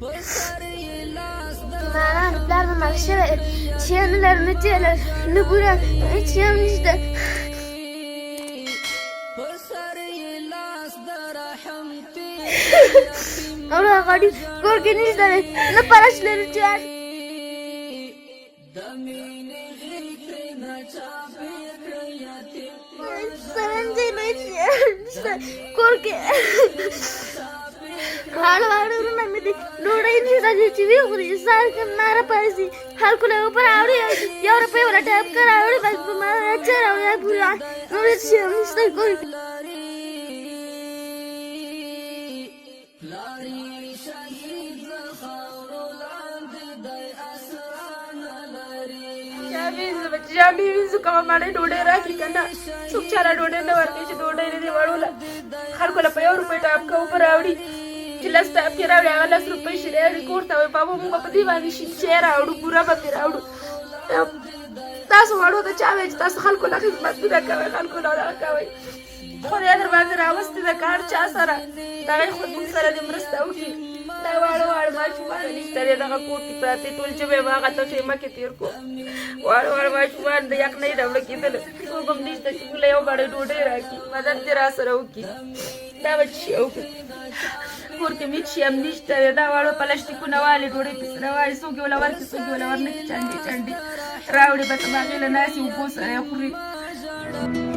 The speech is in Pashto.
ما نبلار ما مشي شيء نرمتي نبورا شيء نجد أنا قاعد كورك نجد نبارش للرجال سرنجي نجد كورك हाड़ ना मेरी लोड़ा ही नहीं साजी चीज़ भी खुद इसार के नारा पासी हाल को ले ऊपर आवड़ी यार पे वाला टैप कर आवड़ी बस मारा अच्छा रहा यार पूरा नोरे हम इससे कोई Jabi suka mana dode raki kanda sukchara dode na warke dode ne wadula har ko la payo rupai tap ka upar avdi chilla stap kira avdi alas rupai shire korta hoy babu mu pati bani shira avdu pura pati avdu tas wado ta chave tas khal ko la khidmat da ka khal ko la ka wai خو دې در باندې راوستي د کار چا سره دا خود موږ سره دې مرسته وکړي دا واړه ماشومان نشته دی دغه کور کې پراته ټول چې به هغه ته خیمه کې تېر کو واړه ماشومان د یخ نه ډوله کېدل څوک هم نشته چې موږ له یو غاړې ډوډۍ راکړي مدد دې را سره وکړي دا به چې وکړي کور کې هېڅ شی هم نشته دی دا واړه پلاستیکونه والي ډوډۍ پسې راوالي څوک یې وله ورکړي څوک یې وله ورنکړي چنډې راوړي به ته به هغې له ناستې اوبو سره یې خوري